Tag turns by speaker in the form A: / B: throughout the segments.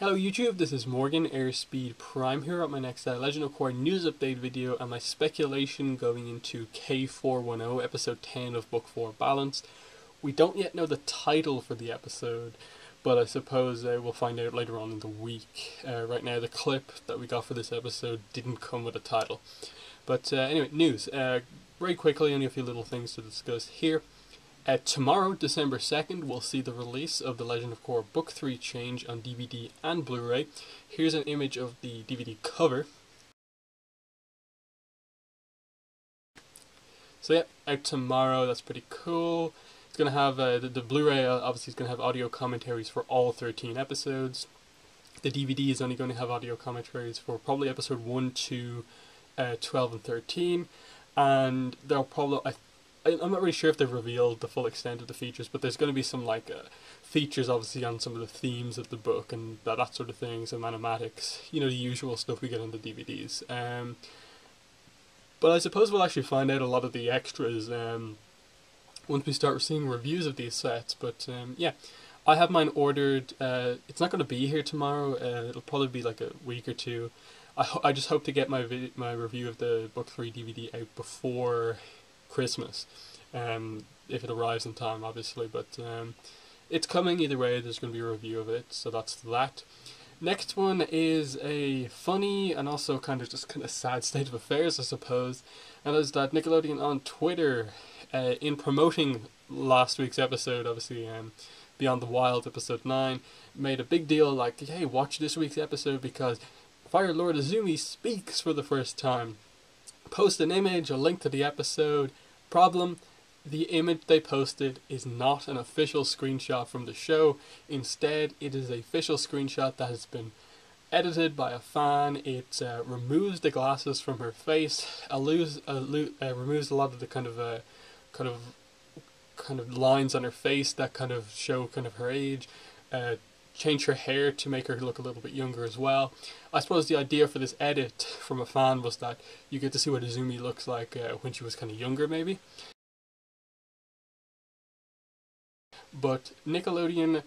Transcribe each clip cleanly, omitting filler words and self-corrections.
A: Hello YouTube, this is Morgan, Airspeed Prime here at my next Legend of Korra news update video and my speculation going into K410, episode 10 of book 4 Balanced. We don't yet know the title for the episode, but I suppose we'll find out later on in the week. Right now the clip that we got for this episode didn't come with a title. But anyway, news. Very quickly, only a few little things to discuss here. Tomorrow, December 2nd, we'll see the release of The Legend of Korra Book 3 Change on DVD and Blu-ray. Here's an image of the DVD cover. So yeah, out tomorrow, that's pretty cool. It's going to have, the Blu-ray obviously is going to have audio commentaries for all 13 episodes. The DVD is only going to have audio commentaries for probably episode 1 to 12 and 13. And they'll probably... I'm not really sure if they've revealed the full extent of the features, but there's going to be some features obviously on some of the themes of the book and that sort of thing, some animatics, you know, the usual stuff we get on the DVDs. But I suppose we'll actually find out a lot of the extras once we start seeing reviews of these sets. But yeah, I have mine ordered. It's not going to be here tomorrow. It'll probably be like a week or two. I just hope to get my review of the Book 3 DVD out before Christmas, if it arrives in time, obviously, but it's coming either way. There's going to be a review of it, so that's that. Next one is a funny and also kind of sad state of affairs, I suppose, and that is that Nickelodeon on Twitter, in promoting last week's episode, obviously Beyond the Wild episode 9, made a big deal like, hey, watch this week's episode because Fire Lord Azumi speaks for the first time. Post an image, a link to the episode. Problem, the image they posted is not an official screenshot from the show. Instead, it is an official screenshot that has been edited by a fan. It removes the glasses from her face, removes a lot of the kind of lines on her face that kind of show kind of her age. Change her hair to make her look a little bit younger as well. I suppose the idea for this edit from a fan was that you get to see what Azumi looks like when she was kind of younger, maybe. But Nickelodeon,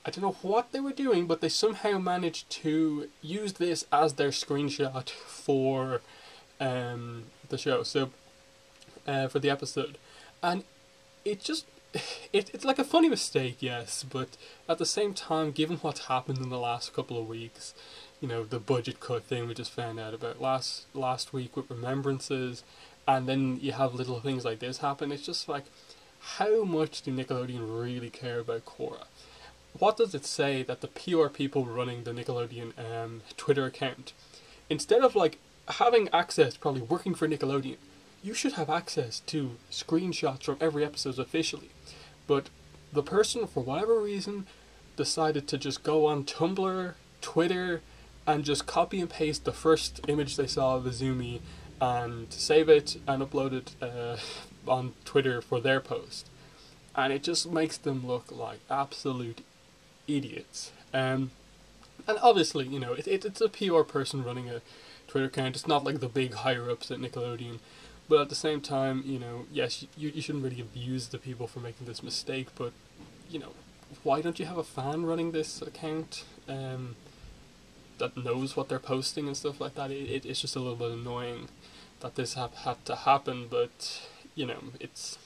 A: I don't know what they were doing, but they somehow managed to use this as their screenshot for the show, so for the episode. And it just... It's like a funny mistake, yes, but at the same time, given what's happened in the last couple of weeks, you know, the budget cut thing we just found out about last week with Remembrances, and then you have little things like this happen, it's just like, how much do Nickelodeon really care about Korra? What does it say that the PR people running the Nickelodeon Twitter account, instead of like having access, probably working for Nickelodeon, you should have access to screenshots from every episode officially. But the person, for whatever reason, decided to just go on Tumblr, Twitter, and just copy and paste the first image they saw of Azumi and save it and upload it on Twitter for their post. And it just makes them look like absolute idiots. And obviously, you know, it's a PR person running a Twitter account. It's not like the big higher-ups at Nickelodeon. But at the same time, you know, yes, you shouldn't really abuse the people for making this mistake, but, you know, why don't you have a fan running this account that knows what they're posting and stuff like that? It's just a little bit annoying that this had to happen, but, you know, it's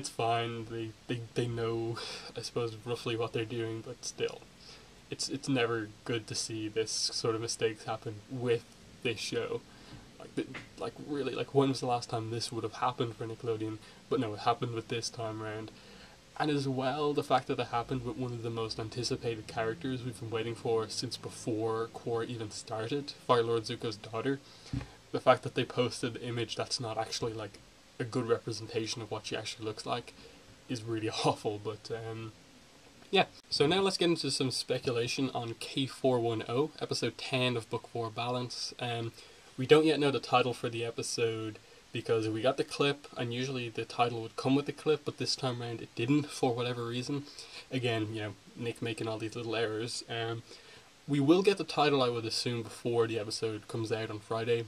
A: fine. They know, I suppose, roughly what they're doing, but still, it's never good to see this sort of mistakes happen with this show. Like really, like when was the last time this would have happened for Nickelodeon? But no, it happened with this time around. And as well, the fact that it happened with one of the most anticipated characters we've been waiting for since before Korra even started, Fire Lord Zuko's daughter. The fact that they posted an image that's not actually like a good representation of what she actually looks like is really awful, but yeah. So now let's get into some speculation on K410, episode 10 of Book 4 Balance. We don't yet know the title for the episode because we got the clip, and usually the title would come with the clip, but this time around it didn't for whatever reason. Again, you know, Nick making all these little errors. We will get the title, I would assume, before the episode comes out on Friday,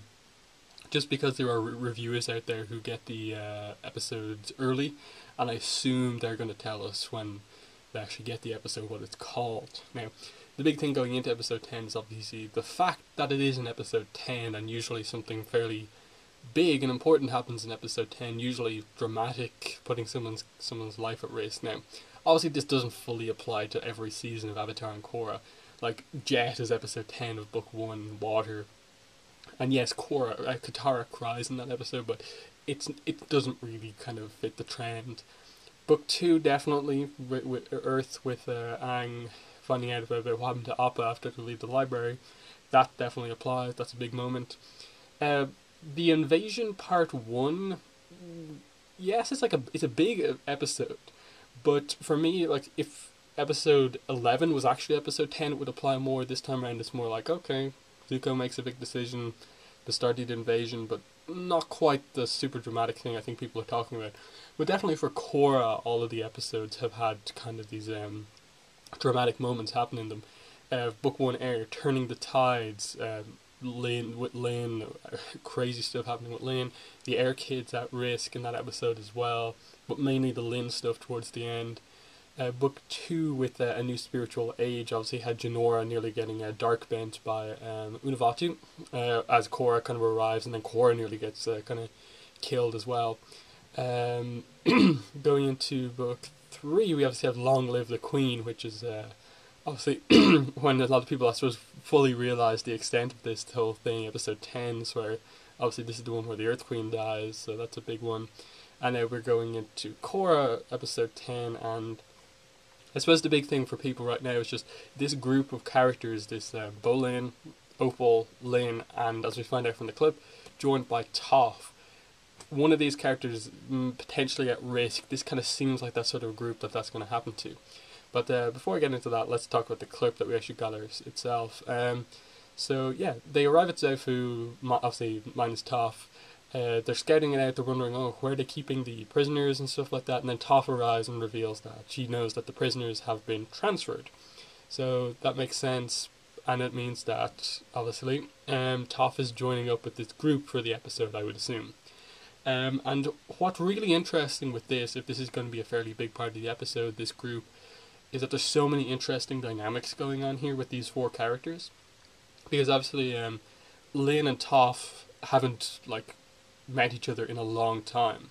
A: just because there are reviewers out there who get the episodes early, and I assume they're going to tell us when they actually get the episode what it's called. Now, the big thing going into episode 10 is obviously the fact that it is in episode 10, and usually something fairly big and important happens in episode 10, usually dramatic, putting someone's life at risk. Now, obviously this doesn't fully apply to every season of Avatar and Korra. Like, Jet is episode 10 of book 1, Water. And yes, Katara cries in that episode, but it doesn't really kind of fit the trend. Book 2, definitely, with Earth, with Aang finding out about what happened to Appa after they leave the library. That definitely applies, that's a big moment. The Invasion Part 1, yes, it's a big episode, but for me, like, if episode 11 was actually episode 10, it would apply more. This time around, it's more like, okay, Zuko makes a big decision to start the invasion, but not quite the super dramatic thing I think people are talking about. But definitely for Korra, all of the episodes have had kind of these dramatic moments happen in them. Book 1 Air, turning the tides, Lin, crazy stuff happening with Lin. The Air Kids at risk in that episode as well, but mainly the Lin stuff towards the end. Book 2 with A New Spiritual Age obviously had Jinora nearly getting dark bent by Unavatu as Korra kind of arrives, and then Korra nearly gets kind of killed as well. Going into book 3, we obviously have Long Live the Queen, which is obviously when a lot of people, I suppose, fully realise the extent of this whole thing. Episode 10, where obviously this is the one where the Earth Queen dies, so that's a big one. And now we're going into Korra, episode 10, and I suppose the big thing for people right now is just this group of characters, this Bolin, Opal, Lin, and as we find out from the clip, joined by Toph. One of these characters potentially at risk. This kind of seems like that sort of group that's going to happen to. But before I get into that, let's talk about the clip that we actually got itself. So yeah, they arrive at Zaofu, obviously minus Toph. They're scouting it out, they're wondering, where are they keeping the prisoners and stuff like that, and then Toph arrives and reveals that she knows that the prisoners have been transferred. So that makes sense, and it means that, obviously, Toph is joining up with this group for the episode, I would assume. And what's really interesting with this, if this is going to be a fairly big part of the episode, this group, is that there's so many interesting dynamics going on here with these 4 characters. Because obviously, Lin and Toph haven't, met each other in a long time.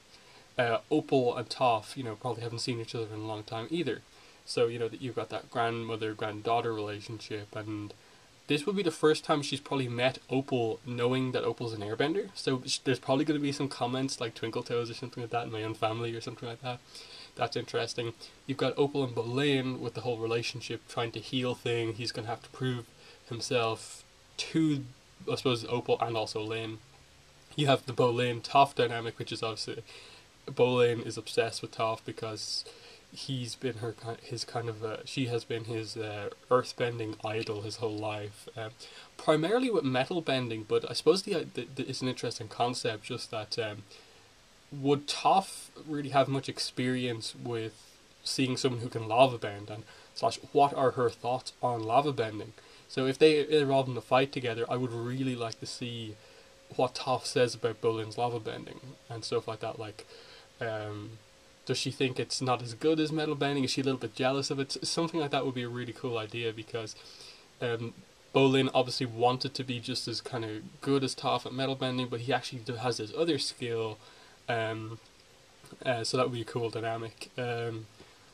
A: Opal and Toph, probably haven't seen each other in a long time either. So, that you've got that grandmother-granddaughter relationship, and this will be the first time she's probably met Opal knowing that Opal's an airbender. So there's probably going to be some comments like Twinkle Toes or something like that in My Own Family or something like that. That's interesting. You've got Opal and Bolin with the whole relationship trying to heal thing. He's going to have to prove himself to, I suppose, Opal and also Lin. You have the Bolin Toph dynamic, which is obviously Bolin is obsessed with Toph because he's been she has been his earthbending idol his whole life, primarily with metal bending. But I suppose it's an interesting concept, just that would Toph really have much experience with seeing someone who can lava bend, and / what are her thoughts on lava bending? So if they involved in a fight together, I would really like to see what Toph says about Bolin's lava bending and stuff like that. Does she think it's not as good as metal bending? Is she a little bit jealous of it? Something like that would be a really cool idea, because Bolin obviously wanted to be just as kind of good as Toph at metal bending, but he actually has this other skill. So that would be a cool dynamic.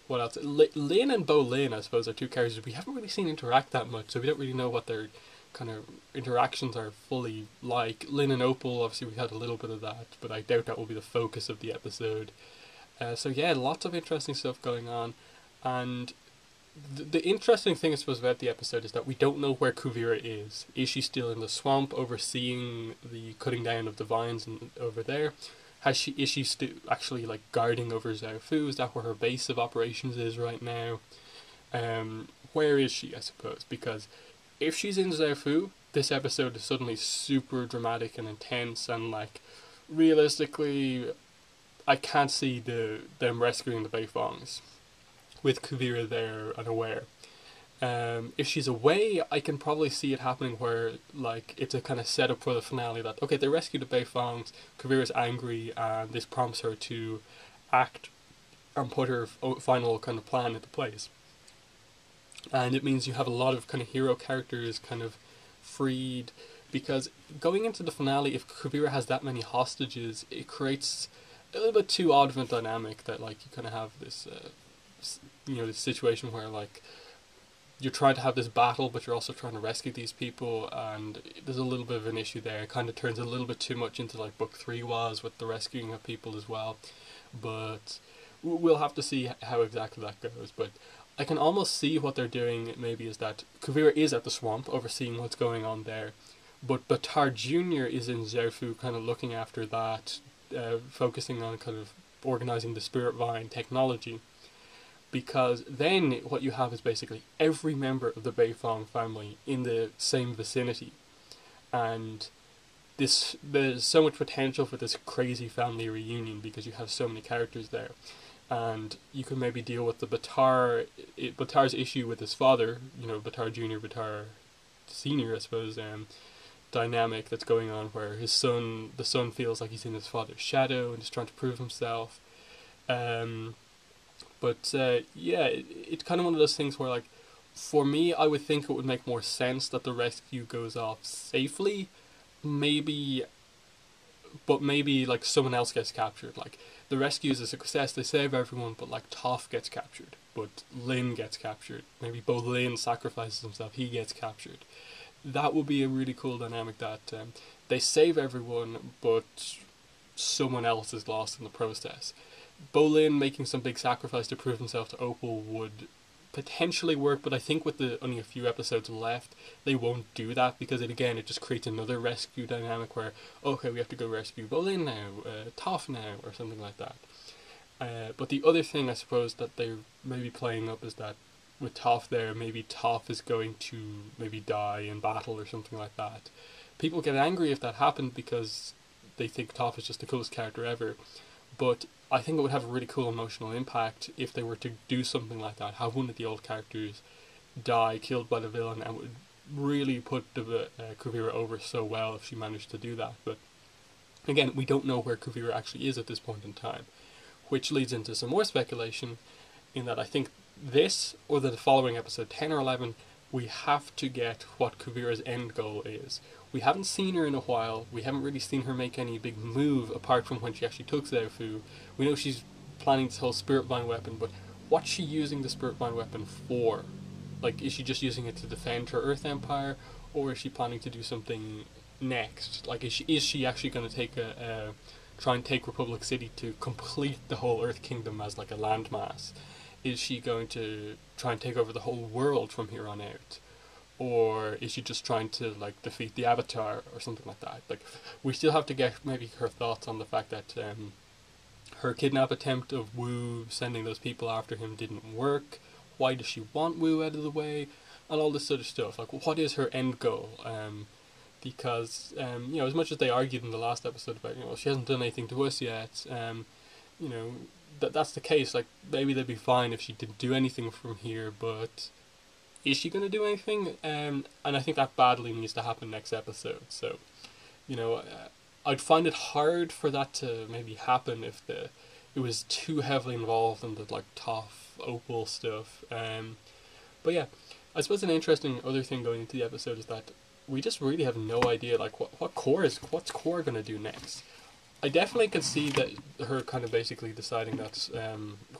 A: What else? Lin and Bolin, I suppose, are 2 characters we haven't really seen interact that much, so we don't really know what their kind of interactions are fully like. Lin and Opal, obviously we had a little bit of that, but I doubt that will be the focus of the episode. So yeah, lots of interesting stuff going on, and the interesting thing, I suppose, about the episode is that we don't know where Kuvira is. Is she still in the swamp overseeing the cutting down of the vines over there? Is she still actually guarding over Zaofu? Is that where her base of operations is right now? Where is she, I suppose? Because if she's in Zaofu, this episode is suddenly super dramatic and intense, and realistically, I can't see them rescuing the Beifongs with Kuvira there and aware. If she's away, I can probably see it happening where it's a kind of setup for the finale that, okay, they rescue the Beifongs, Kuvira's angry, and this prompts her to act and put her final kind of plan into place. and it means you have a lot of kind of hero characters kind of freed, because going into the finale, if Kuvira has that many hostages, it creates a little bit too odd of a dynamic that like you kind of have this this situation where like you're trying to have this battle, but you're also trying to rescue these people, and there's a little bit of an issue there. It kind of turns a little bit too much into like book 3 was with the rescuing of people as well, but we'll have to see how exactly that goes. But I can almost see what they're doing maybe is that Kuvira is at the swamp overseeing what's going on there, but Batar Jr. is in Zerfu kind of looking after that, focusing on kind of organizing the Spirit Vine technology, because then what you have is basically every member of the Beifong family in the same vicinity, and there's so much potential for this crazy family reunion because you have so many characters there, and you can maybe deal with the Batar's issue with his father, Batar Junior, Batar Senior, I suppose, dynamic that's going on where the son feels like he's in his father's shadow and is trying to prove himself. It's kind of one of those things where, like, for me, I would think it would make more sense that the rescue goes off safely, maybe, but maybe, like, someone else gets captured. Like, the rescue is a success, they save everyone, but, like, Toph gets captured, but Lin gets captured. Maybe Bolin sacrifices himself, he gets captured. That would be a really cool dynamic that they save everyone, but someone else is lost in the process. Bolin making some big sacrifice to prove himself to Opal would potentially work, but I think with only a few episodes left, they won't do that because it just creates another rescue dynamic where, okay, we have to go rescue Bolin now, Toph now, or something like that. But the other thing I suppose that they're maybe playing up is that with Toph there, maybe Toph is going to maybe die in battle or something like that. People get angry if that happened because they think Toph is just the coolest character ever, but I think it would have a really cool emotional impact if they were to do something like that, have one of the old characters die, killed by the villain, and would really put the Kuvira over so well if she managed to do that. But again, we don't know where Kuvira actually is at this point in time, which leads into some more speculation in that I think this, or the following episode, 10 or 11, we have to get what Kuvira's end goal is. We haven't seen her in a while. We haven't really seen her make any big move apart from when she actually took Zhaofu. We know she's planning this whole Spirit Vine weapon, but what's she using the Spirit Vine weapon for? Like, is she just using it to defend her Earth Empire, or is she planning to do something next? Like, is she actually going to take try and take Republic City to complete the whole Earth Kingdom as like a landmass? Is she going to try and take over the whole world from here on out? Or is she just trying to like defeat the Avatar or something like that? Like, we still have to get maybe her thoughts on the fact that her kidnap attempt of Wu sending those people after him didn't work. Why does she want Wu out of the way? And all this sort of stuff. Like, what is her end goal? Because as much as they argued in the last episode about she hasn't done anything to us yet, that's the case. Like, maybe they'd be fine if she didn't do anything from here, but is she going to do anything? And I think that badly needs to happen next episode. So, I'd find it hard for that to maybe happen if it was too heavily involved in the like Toph Opal stuff. But yeah, I suppose an interesting other thing going into the episode is that we just really have no idea like what's Korra going to do next. I definitely could see that her kind of basically deciding that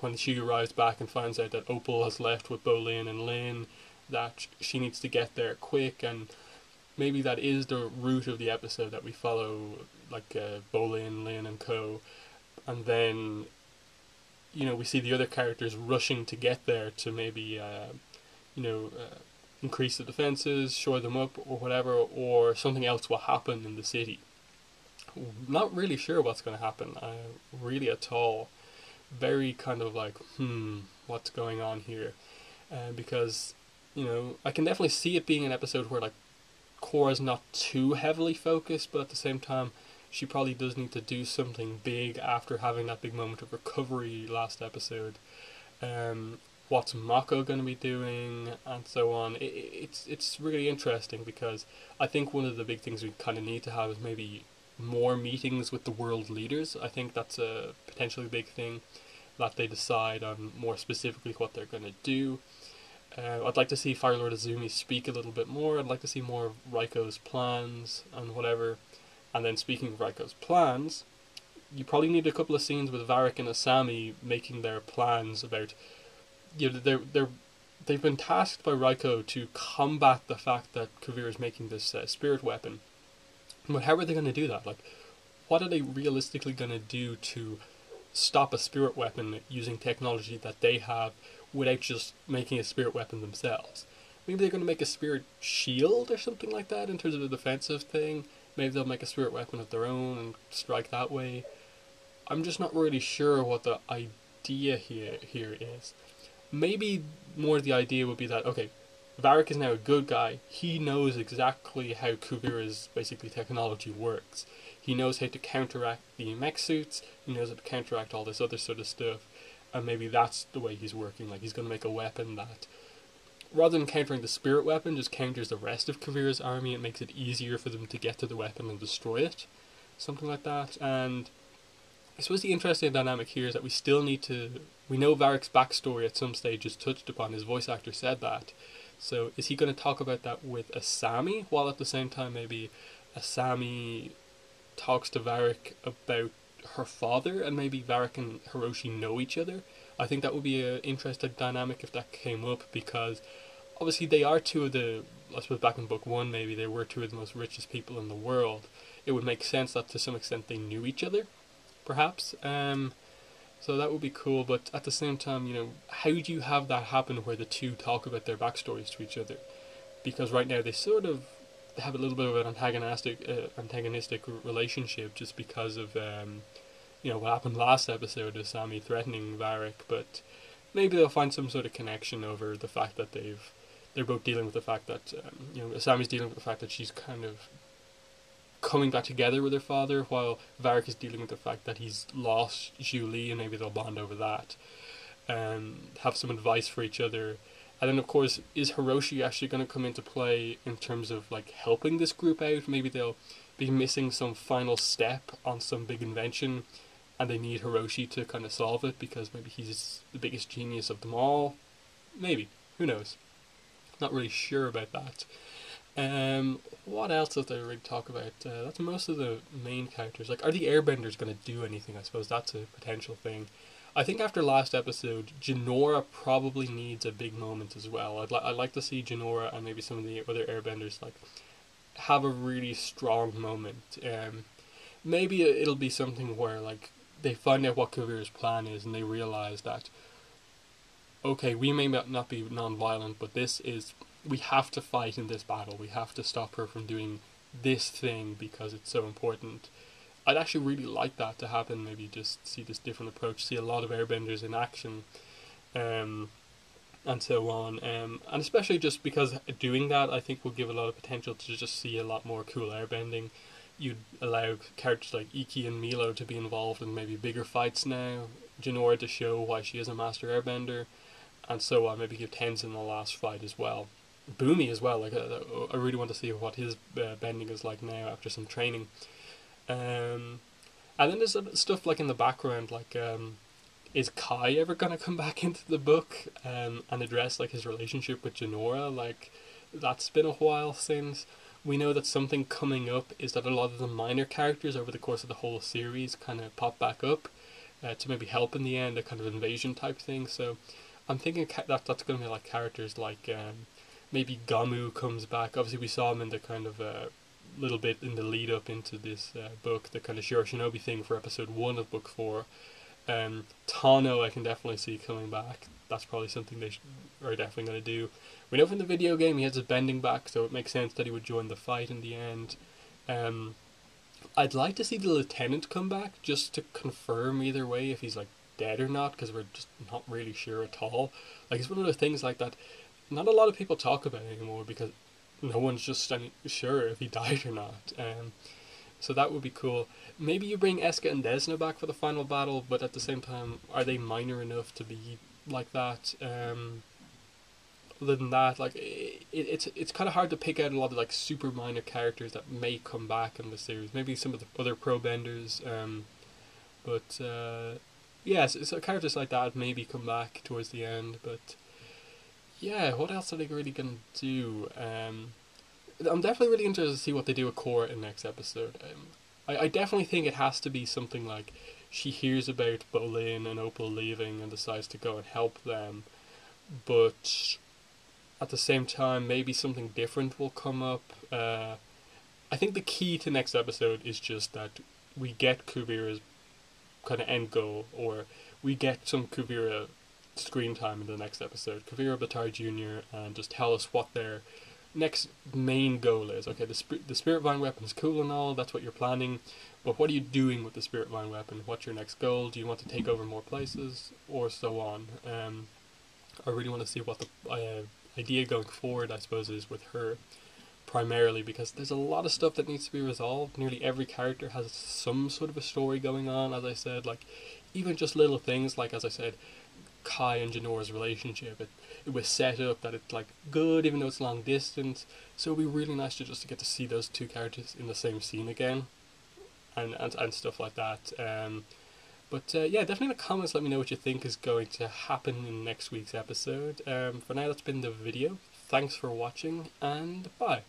A: when she arrives back and finds out that Opal has left with Bolin and Lin, that she needs to get there quick, and maybe that is the root of the episode that we follow, like Bolin, Lin, and co. And then, we see the other characters rushing to get there to maybe, increase the defenses, shore them up, or whatever, or something else will happen in the city. Not really sure what's going to happen, really at all. Very kind of like, what's going on here? Because, I can definitely see it being an episode where, like, Korra's not too heavily focused, but at the same time, she probably does need to do something big after having that big moment of recovery last episode. What's Mako going to be doing, and so on. It's really interesting because I think one of the big things we kind of need to have is maybe more meetings with the world leaders. I think that's a potentially big thing, that they decide on more specifically what they're going to do. I'd like to see Fire Lord Azumi speak a little bit more. I'd like to see more of Raiko's plans and whatever. And then speaking of Raiko's plans, you probably need a couple of scenes with Varric and Asami making their plans about, you know, they've been tasked by Raiko to combat the fact that Kuvira is making this spirit weapon. But how are they going to do that? Like, what are they realistically going to do to stop a spirit weapon using technology that they have without just making a spirit weapon themselves? Maybe they're going to make a spirit shield or something like that in terms of a defensive thing. Maybe they'll make a spirit weapon of their own and strike that way. I'm just not really sure what the idea here is. Maybe more the idea would be that, okay, Varric is now a good guy. He knows exactly how Kuvira's basically technology works. He knows how to counteract the mech suits. He knows how to counteract all this other sort of stuff. And maybe that's the way he's working. Like, he's going to make a weapon that, rather than countering the spirit weapon, just counters the rest of Kuvira's army and makes it easier for them to get to the weapon and destroy it. Something like that. And I suppose the interesting dynamic here is that we know Varric's backstory at some stage is touched upon. His voice actor said that. So is he going to talk about that with Asami, while at the same time maybe Asami talks to Varric about her father, and maybe Varric and Hiroshi know each other? I think that would be an interesting dynamic if that came up, because obviously they are two of the, I suppose back in book one maybe, they were two of the most richest people in the world. It would make sense that to some extent they knew each other, perhaps. So that would be cool, but at the same time, you know, how do you have that happen where the two talk about their backstories to each other? Because right now they sort of have a little bit of an antagonistic relationship just because of, you know, what happened last episode of Sammy threatening Varric, but maybe they'll find some sort of connection over the fact that they're both dealing with the fact that, you know, Sammy's dealing with the fact that she's kind of coming back together with her father, while Varric is dealing with the fact that he's lost Julie, and maybe they'll bond over that. Have some advice for each other. And then, of course, is Hiroshi actually going to come into play in terms of, like, helping this group out? Maybe they'll be missing some final step on some big invention, and they need Hiroshi to kind of solve it, because maybe he's the biggest genius of them all. Maybe. Who knows? Not really sure about that. What else did they really talk about? That's most of the main characters. Like, are the Airbenders going to do anything? I suppose that's a potential thing. I think after last episode, Jinora probably needs a big moment as well. I'd like to see Jinora and maybe some of the other Airbenders like have a really strong moment. Maybe it'll be something where like they find out what Kuvira's plan is and they realize that, okay, we may not be non-violent, but we have to fight in this battle. We have to stop her from doing this thing because it's so important. I'd actually really like that to happen, maybe just see this different approach, see a lot of airbenders in action, and so on. And especially just because doing that, I think will give a lot of potential to just see a lot more cool airbending. You'd allow characters like Iki and Milo to be involved in maybe bigger fights now, Jinora to show why she is a master airbender, and so on. Maybe give Tenzin the last fight as well. Boomy as well, like I really want to see what his bending is like now after some training. And then there's stuff like in the background, like is Kai ever gonna come back into the book and address like his relationship with Jinora? Like, that's been a while since. We know that something coming up is that a lot of the minor characters over the course of the whole series kind of pop back up to maybe help in the end, a kind of invasion type thing. So I'm thinking that that's going to be like characters like maybe Gamu comes back. Obviously we saw him in the kind of little bit in the lead up into this book, the kind of Shiro Shinobi thing for episode 1 of book 4. Tano I can definitely see coming back. That's probably something they are definitely going to do. We know from the video game he has his bending back, so it makes sense that he would join the fight in the end. I'd like to see the lieutenant come back just to confirm either way if he's like dead or not, because we're just not really sure at all. Like, it's one of those things like that not a lot of people talk about anymore because no one's just sure if he died or not. So that would be cool. Maybe you bring Eska and Desna back for the final battle, but at the same time, are they minor enough to be like that? Other than that, like it's kind of hard to pick out a lot of like super minor characters that may come back in the series. Maybe some of the other pro benders, but yeah, so characters like that maybe come back towards the end. But Yeah, what else are they really gonna do? I'm definitely really interested to see what they do with Korra in the next episode. I definitely think it has to be something like she hears about Bolin and Opal leaving and decides to go and help them, but at the same time, maybe something different will come up. I think the key to next episode is just that we get Kuvira's kind of end goal, or we get some Kuvira screen time in the next episode. Kuvira Batari Jr. and just tell us what their next main goal is. Okay, the Spirit Vine weapon is cool and all, that's what you're planning, but what are you doing with the Spirit Vine weapon? What's your next goal? Do you want to take over more places, or so on? I really want to see what the idea going forward, I suppose, is with her, primarily because there's a lot of stuff that needs to be resolved. Nearly every character has some sort of a story going on, as I said, like even just little things like, as I said, Kai and Janora's relationship. It was set up that it's like good even though it's long distance. So it'd be really nice to just to get to see those two characters in the same scene again, and stuff like that. But yeah, definitely in the comments let me know what you think is going to happen in next week's episode. For now, that's been the video. Thanks for watching, and bye.